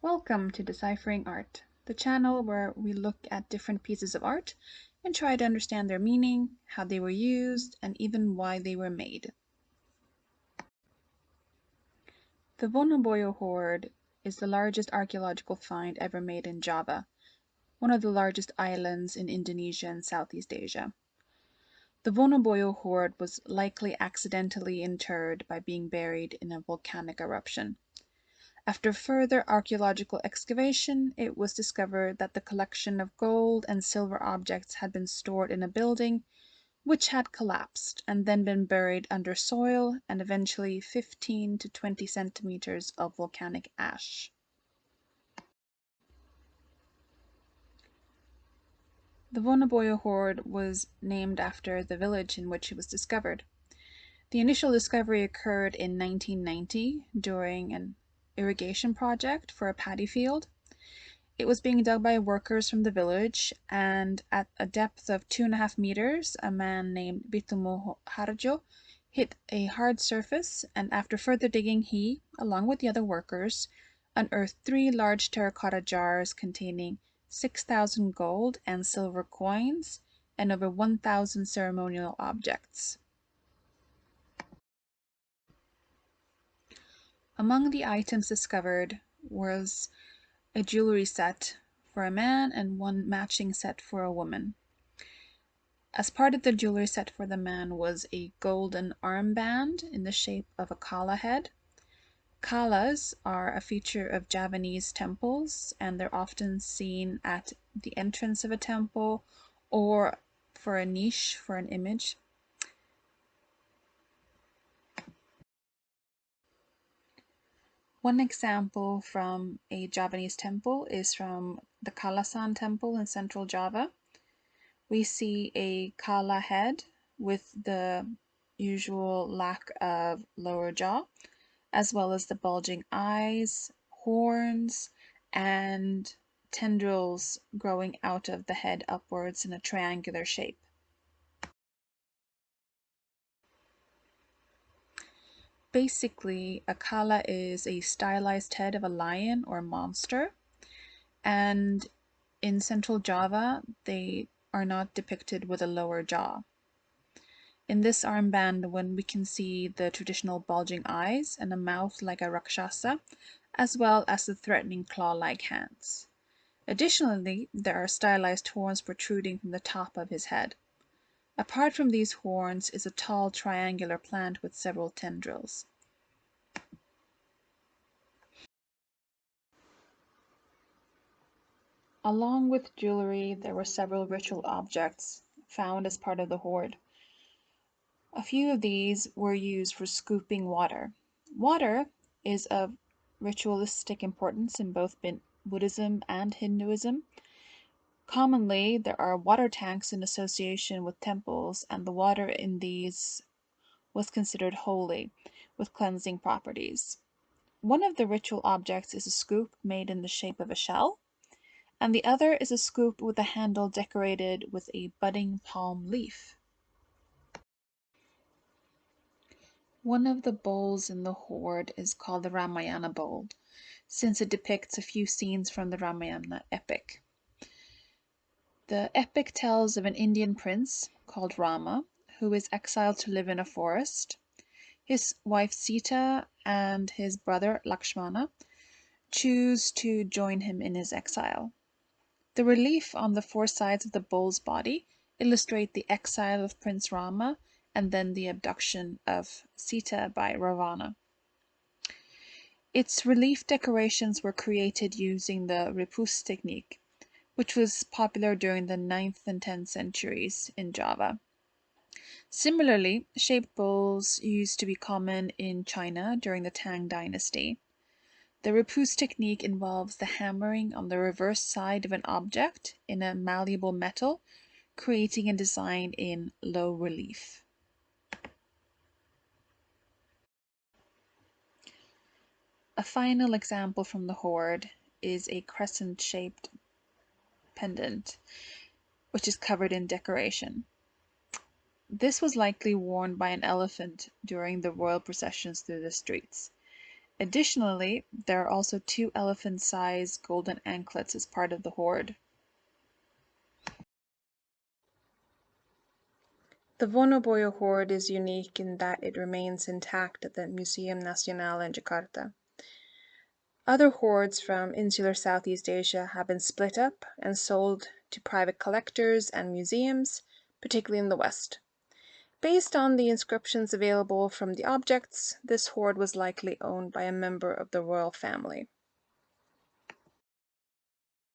Welcome to Deciphering Art, the channel where we look at different pieces of art and try to understand their meaning, how they were used, and even why they were made. The Wonoboyo Hoard is the largest archaeological find ever made in Java, one of the largest islands in Indonesia and Southeast Asia. The Wonoboyo Hoard was likely accidentally interred by being buried in a volcanic eruption. After further archaeological excavation, it was discovered that the collection of gold and silver objects had been stored in a building which had collapsed and then been buried under soil and eventually 15 to 20 centimeters of volcanic ash. The Wonoboyo Hoard was named after the village in which it was discovered. The initial discovery occurred in 1990 during an irrigation project for a paddy field. It was being dug by workers from the village, and at a depth of 2.5 meters, a man named Bitumo Harjo hit a hard surface, and after further digging, he, along with the other workers, unearthed 3 large terracotta jars containing 6,000 gold and silver coins and over 1,000 ceremonial objects. Among the items discovered was a jewelry set for a man and one matching set for a woman. As part of the jewelry set for the man was a golden armband in the shape of a Kala head. Kalas are a feature of Javanese temples, and they're often seen at the entrance of a temple or for a niche for an image. One example from a Javanese temple is from the Kalasan temple in Central Java. We see a Kala head with the usual lack of lower jaw, as well as the bulging eyes, horns, and tendrils growing out of the head upwards in a triangular shape. Basically, a Kala is a stylized head of a lion or monster, and in Central Java, they are not depicted with a lower jaw. In this armband, we can see the traditional bulging eyes and a mouth like a rakshasa, as well as the threatening claw-like hands. Additionally, there are stylized horns protruding from the top of his head. Apart from these horns is a tall triangular plant with several tendrils. Along with jewelry, there were several ritual objects found as part of the hoard. A few of these were used for scooping water. Water is of ritualistic importance in both Buddhism and Hinduism. Commonly, there are water tanks in association with temples, and the water in these was considered holy, with cleansing properties. One of the ritual objects is a scoop made in the shape of a shell, and the other is a scoop with a handle decorated with a budding palm leaf. One of the bowls in the hoard is called the Ramayana Bowl, since it depicts a few scenes from the Ramayana epic. The epic tells of an Indian prince called Rama, who is exiled to live in a forest. His wife Sita and his brother Lakshmana choose to join him in his exile. The relief on the 4 sides of the bowl's body illustrate the exile of Prince Rama and then the abduction of Sita by Ravana. Its relief decorations were created using the repousse technique, which was popular during the 9th and 10th centuries in Java. Similarly, shaped bowls used to be common in China during the Tang dynasty. The repousse technique involves the hammering on the reverse side of an object in a malleable metal, creating a design in low relief. A final example from the hoard is a crescent-shaped pendant, which is covered in decoration. This was likely worn by an elephant during the royal processions through the streets. Additionally, there are also 2 elephant-sized golden anklets as part of the hoard. The Wonoboyo hoard is unique in that it remains intact at the Museum Nacional in Jakarta. Other hoards from insular Southeast Asia have been split up and sold to private collectors and museums, particularly in the West. Based on the inscriptions available from the objects, this hoard was likely owned by a member of the royal family.